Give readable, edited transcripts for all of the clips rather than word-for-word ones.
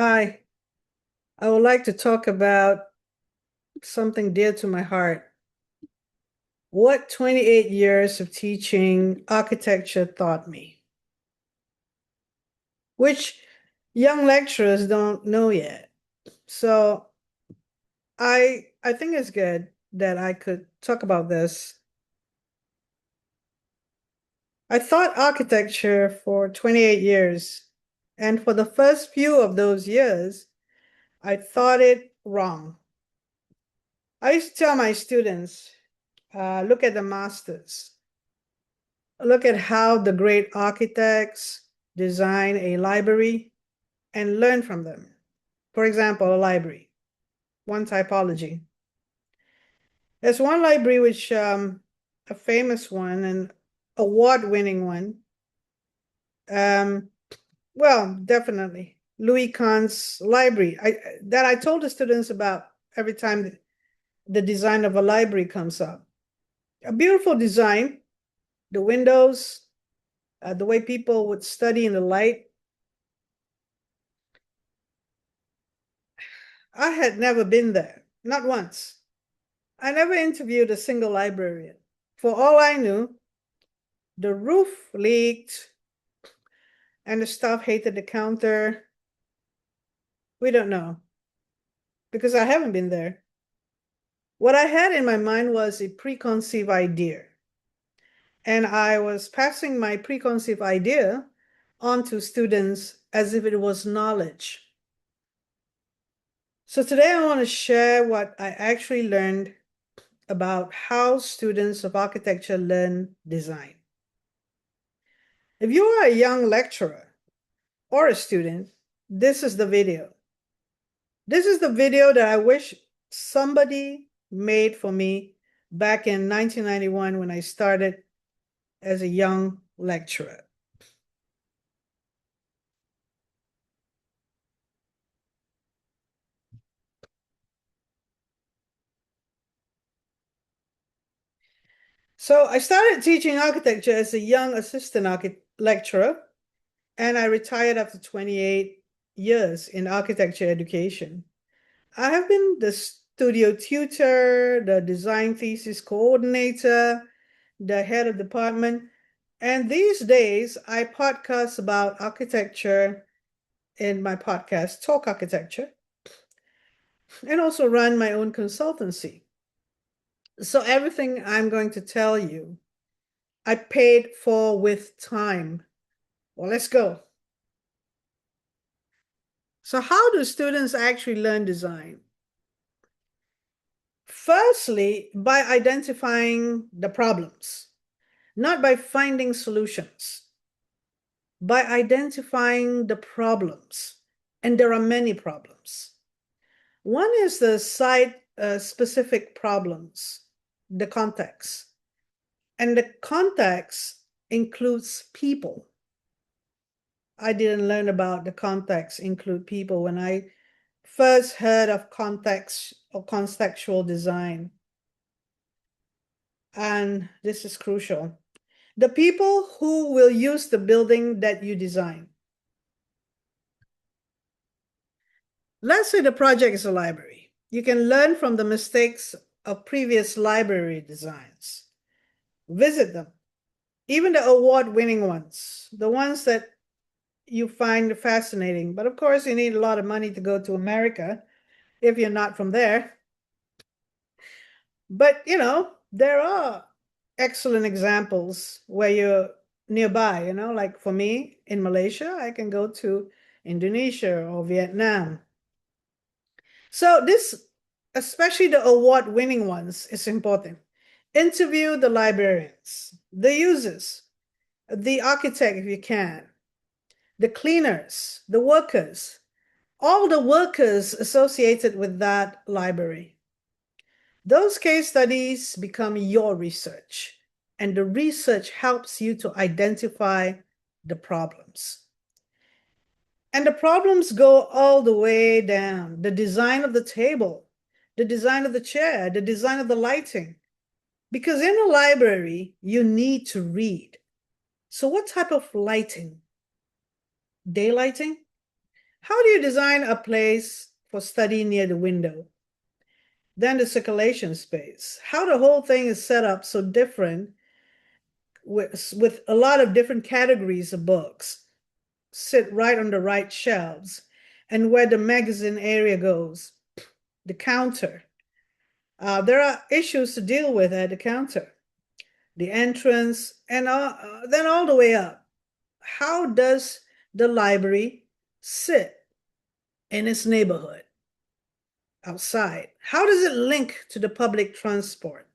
Hi, I would like to talk about something dear to my heart. What 28 years of teaching architecture taught me, which young lecturers don't know yet. So I think it's good that I could talk about this. I taught architecture for 28 years, and for the first few of those years, I thought it wrong. I used to tell my students, look at the masters. Look at how the great architects design a library and learn from them. For example, a library, one typology. There's one library which, a famous one, an award-winning one. Um, well, definitely Louis Kahn's library. That I told the students about every time the design of a library comes up. A beautiful design, the windows, the way people would study in the light. I had never been there, not once. I never interviewed a single librarian. For all I knew, the roof leaked and the staff hated the counter. We don't know because I haven't been there. What I had in my mind was a preconceived idea, and I was passing my preconceived idea on to students as if it was knowledge. So today I want to share what I actually learned about how students of architecture learn design. If you are a young lecturer or a student, this is the video. This is the video that I wish somebody made for me back in 1991 when I started as a young lecturer. So I started teaching architecture as a young assistant lecturer, and I retired after 28 years in architecture education. I have been the studio tutor, the design thesis coordinator, the head of department, and these days I podcast about architecture in my podcast, Talk Architecture, and also run my own consultancy. So everything I'm going to tell you, I paid for with time. Well, let's go. So how do students actually learn design? Firstly, by identifying the problems, not by finding solutions, by identifying the problems. And there are many problems. One is the site specific problems, the context. And the context includes people. I didn't learn about the context include people when I first heard of context or contextual design. And this is crucial. The people who will use the building that you design. Let's say the project is a library. You can learn from the mistakes of previous library designs. Visit them, even the award-winning ones, the ones that you find fascinating. But of course, you need a lot of money to go to America if you're not from there. But there are excellent examples where you're nearby, like for me in Malaysia, I can go to Indonesia or Vietnam. So this, especially the award-winning ones, is important. Interview the librarians, the users, the architect if you can, the cleaners, the workers, all the workers associated with that library. Those case studies become your research, and the research helps you to identify the problems. And the problems go all the way down. The design of the table, the design of the chair, the design of the lighting. Because in a library, you need to read. So what type of lighting? Daylighting? How do you design a place for study near the window? Then the circulation space. How the whole thing is set up so different with a lot of different categories of books sit right on the right shelves, and where the magazine area goes, the counter. There are issues to deal with at the counter, the entrance, and then all the way up. How does the library sit in its neighborhood outside? How does it link to the public transport?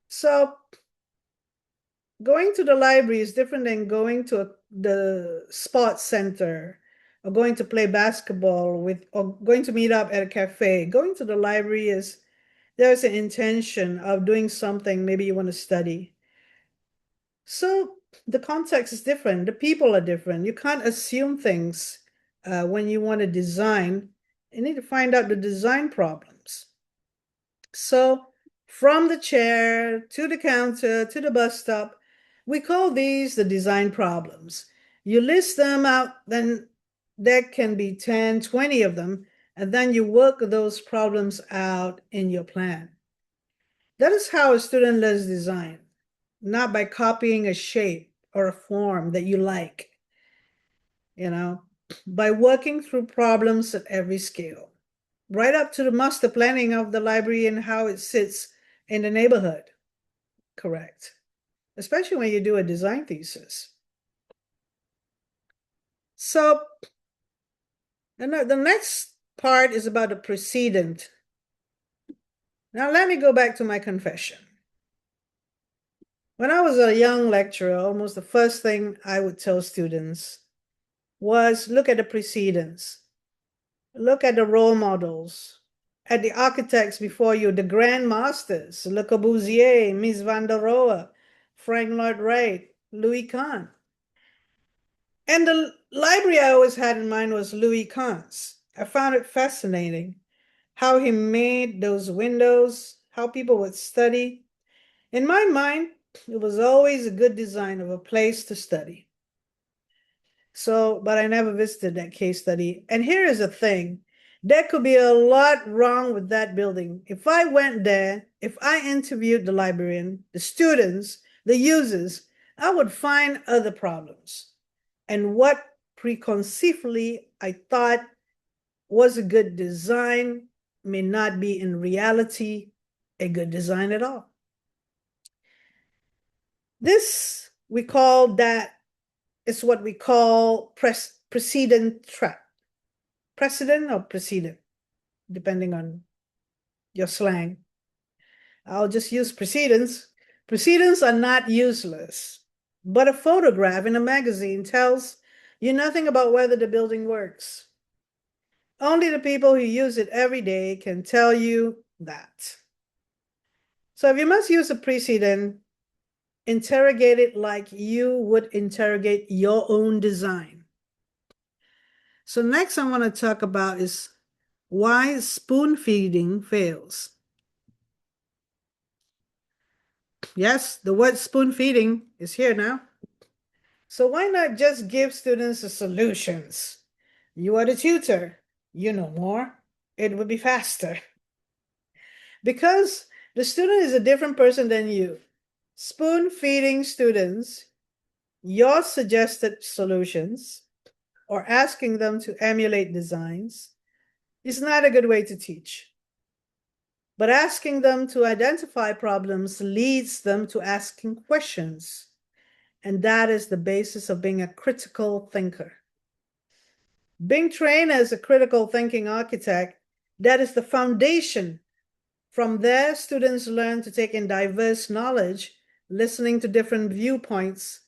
So going to the library is different than going to the sports center or going to play basketball with or going to meet up at a cafe. Going to the library is there's an intention of doing something maybe you want to study. So the context is different, the people are different. You can't assume things when you want to design. You need to find out the design problems. So from the chair to the counter to the bus stop, we call these the design problems. You list them out, then there can be 10, 20 of them, and then you work those problems out in your plan. That is how a student learns design, not by copying a shape or a form that you like, by working through problems at every scale, right up to the master planning of the library and how it sits in the neighborhood. Correct. Especially when you do a design thesis. So the next part is about the precedent. Now let me go back to my confession. When I was a young lecturer, almost the first thing I would tell students was look at the precedents, look at the role models, at the architects before you, the grand masters, Le Corbusier, Mies van der Rohe, Frank Lloyd Wright, Louis Kahn. And the library I always had in mind was Louis Kahn's. I found it fascinating how he made those windows, how people would study. In my mind, it was always a good design of a place to study. So, but I never visited that case study. And here is the thing, there could be a lot wrong with that building. If I went there, if I interviewed the librarian, the students, the users, I would find other problems. And what preconceively I thought was a good design may not be in reality a good design at all. This, we call that, is what we call precedent trap. Precedent or precedent, depending on your slang. I'll just use precedents. Precedents are not useless, but a photograph in a magazine tells you nothing about whether the building works. Only the people who use it every day can tell you that. So if you must use a precedent, interrogate it like you would interrogate your own design. So next I want to talk about is why spoon feeding fails. Yes, the word spoon feeding is here now. So why not just give students the solutions? You are the tutor, you know more, it would be faster. Because the student is a different person than you. Spoon feeding students your suggested solutions or asking them to emulate designs is not a good way to teach. But asking them to identify problems leads them to asking questions. And that is the basis of being a critical thinker. Being trained as a critical thinking architect, that is the foundation. From there, students learn to take in diverse knowledge, listening to different viewpoints,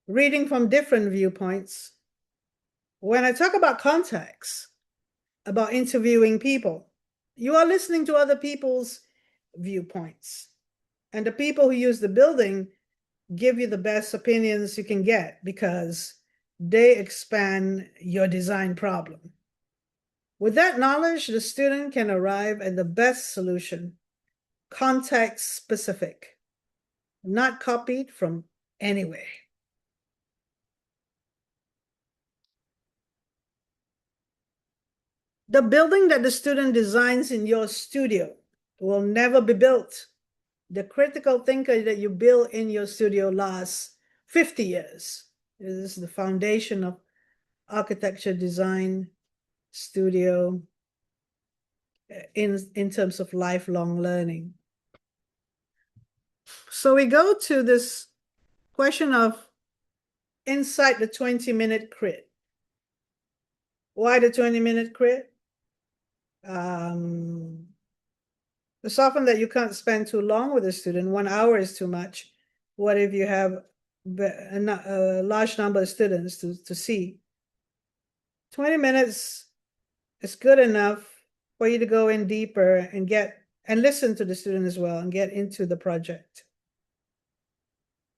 reading from different viewpoints. When I talk about context, about interviewing people, you are listening to other people's viewpoints. And the people who use the building give you the best opinions you can get because they expand your design problem. With that knowledge, the student can arrive at the best solution, context specific, not copied from anywhere. The building that the student designs in your studio will never be built. The critical thinker that you build in your studio lasts 50 years. This is the foundation of architecture, design, studio, in terms of lifelong learning. So we go to this question of inside the 20-minute crit. Why the 20-minute crit? It's often that you can't spend too long with a student. 1 hour is too much. What if you have a large number of students to see? 20 minutes is good enough for you to go in deeper and listen to the student as well and get into the project.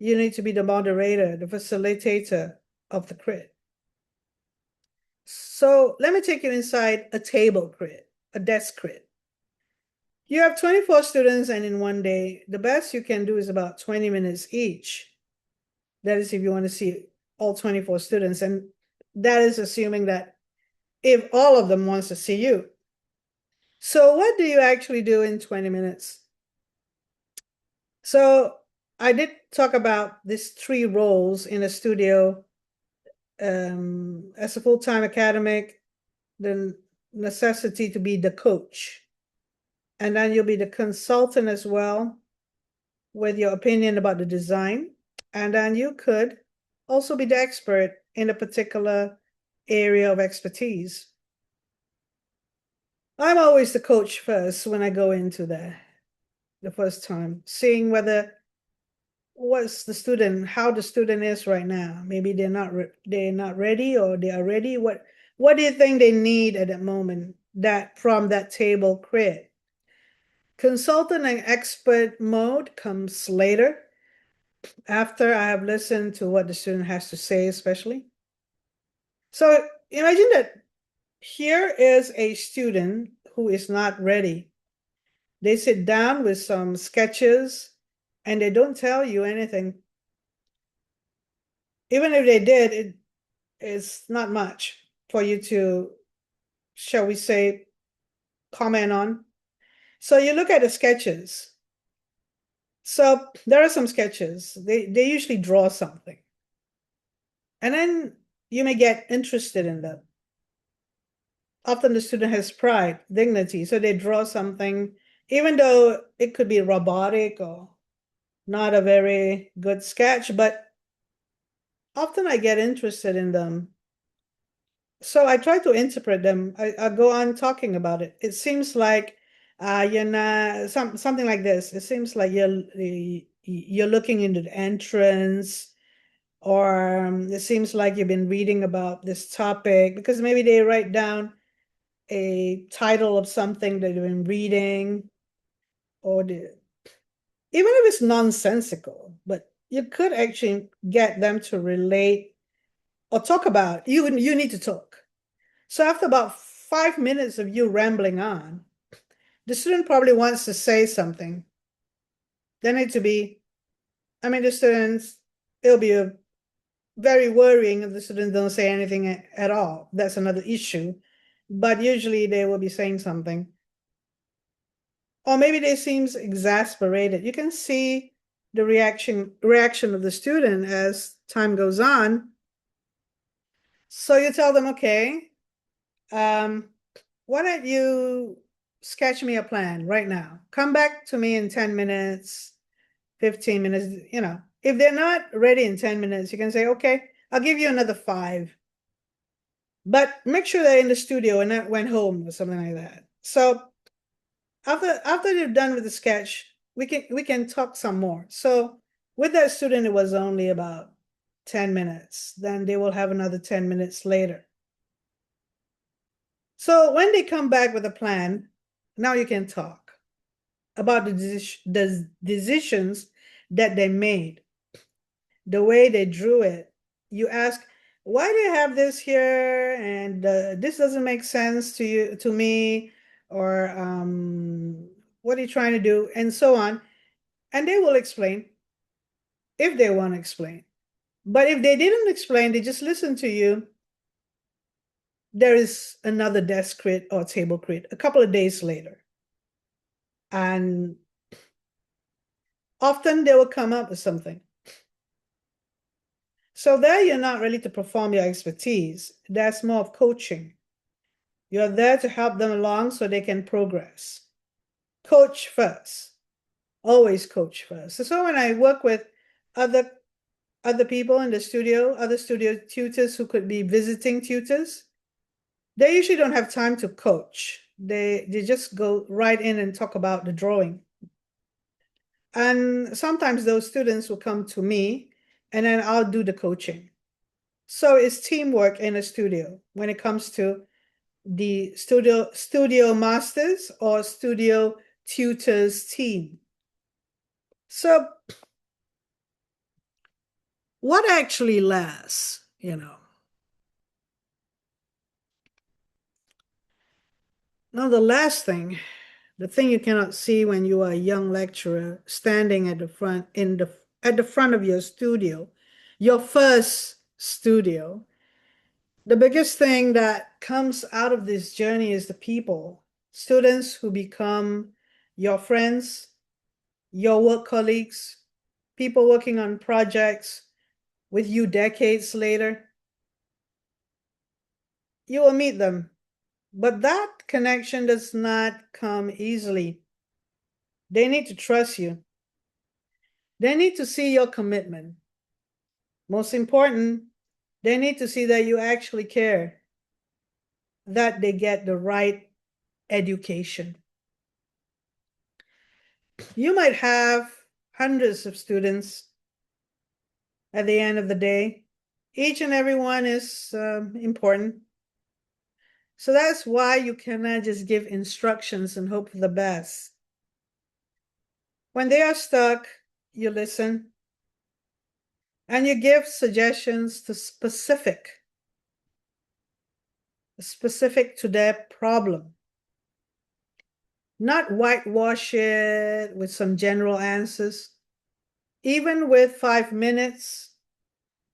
You need to be the moderator, the facilitator of the crit. So let me take you inside a table crit, a desk crit. You have 24 students, and in one day, the best you can do is about 20 minutes each. That is if you want to see all 24 students, and that is assuming that if all of them wants to see you. So what do you actually do in 20 minutes? So I did talk about these 3 roles in a studio. As a full-time academic, the necessity to be the coach. And then you'll be the consultant as well with your opinion about the design. And then you could also be the expert in a particular area of expertise. I'm always the coach first when I go into the first time, seeing what's the student, how the student is right now. Maybe they're not ready, or they are ready. What do you think they need at that moment that from that table crit? Consultant and expert mode comes later, after I have listened to what the student has to say, especially. So imagine that here is a student who is not ready. They sit down with some sketches and they don't tell you anything. Even if they did, it is not much for you to, shall we say, comment on. So you look at the sketches. So there are some sketches. They usually draw something. And then you may get interested in them. Often the student has pride, dignity, so they draw something, even though it could be robotic or not a very good sketch, but often I get interested in them. So I try to interpret them. I go on talking about it. It seems like you're not something like this. It seems like you're looking into the entrance, or it seems like you've been reading about this topic, because maybe they write down a title of something that they've been reading, or even if it's nonsensical, but you could actually get them to relate or talk about. You need to talk. So after about 5 minutes of you rambling on, the student probably wants to say something. They need to be, the students, it'll be very worrying if the students don't say anything at all. That's another issue. But usually they will be saying something. Or maybe they seem exasperated. You can see the reaction of the student as time goes on. So you tell them, okay, why don't you sketch me a plan right now? Come back to me in 10 minutes, 15 minutes, If they're not ready in 10 minutes, you can say, okay, I'll give you another 5. But make sure they're in the studio and not went home or something like that. So after they're done with the sketch, we can talk some more. So with that student, it was only about 10 minutes. Then they will have another 10 minutes later. So when they come back with a plan, now you can talk about the decisions that they made, the way they drew it. You ask, why do you have this here? And this doesn't make sense to me, or what are you trying to do? And so on. And they will explain if they want to explain. But if they didn't explain, they just listen to you, there is another desk crit or table crit a couple of days later. And often they will come up with something. So there you're not ready to perform your expertise. That's more of coaching. You're there to help them along so they can progress. Coach first. Always coach first. So when I work with other people in the studio, other studio tutors who could be visiting tutors, they usually don't have time to coach. They just go right in and talk about the drawing. And sometimes those students will come to me and then I'll do the coaching. So it's teamwork in a studio when it comes to the studio masters or studio tutors team. So what actually lasts, Now the last thing, the thing you cannot see when you are a young lecturer standing at the front of your studio, your first studio, the biggest thing that comes out of this journey is the people, students who become your friends, your work colleagues, people working on projects with you decades later. You will meet them, but that connection does not come easily. They need to trust you. They need to see your commitment. Most important, they need to see that you actually care, that they get the right education. You might have hundreds of students at the end of the day. Each and every one is important. So that's why you cannot just give instructions and hope for the best. When they are stuck, you listen and you give suggestions to specific to their problem. Not whitewash it with some general answers. Even with 5 minutes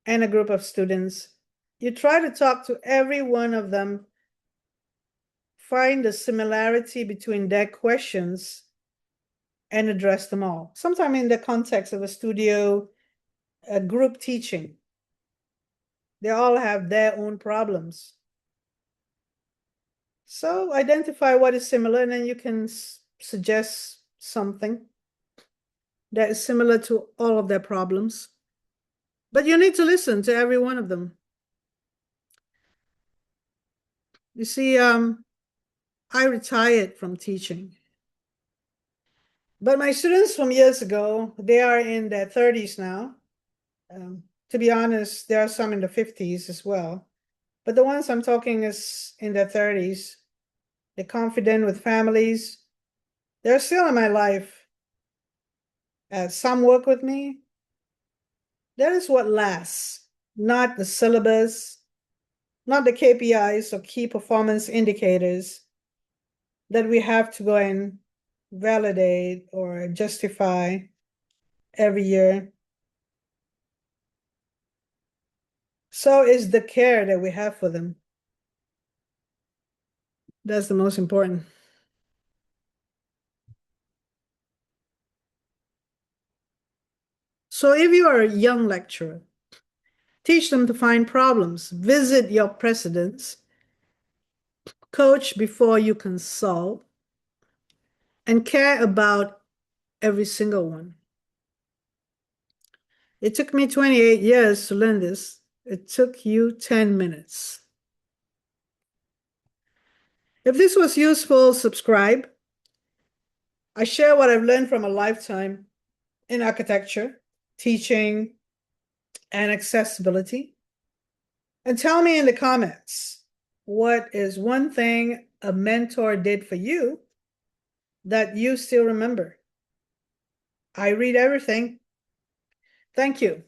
and a group of students, you try to talk to every one of them, find the similarity between their questions and address them all. Sometimes in the context of a group teaching, they all have their own problems. So identify what is similar, and then you can suggest something that is similar to all of their problems. But you need to listen to every one of them. You see, I retired from teaching. But my students from years ago, they are in their 30s now. To be honest, there are some in the 50s as well. But the ones I'm talking is in their 30s. They're confident with families. They're still in my life. Some work with me. That is what lasts, not the syllabus, not the KPIs or key performance indicators that we have to go and validate or justify every year. So is the care that we have for them. That's the most important. So if you are a young lecturer, teach them to find problems, visit your precedents, coach before you consult, and care about every single one. It took me 28 years to learn this. It took you 10 minutes. If this was useful, subscribe. I share what I've learned from a lifetime in architecture, teaching, and accessibility. And tell me in the comments, what is one thing a mentor did for you that you still remember? I read everything. Thank you.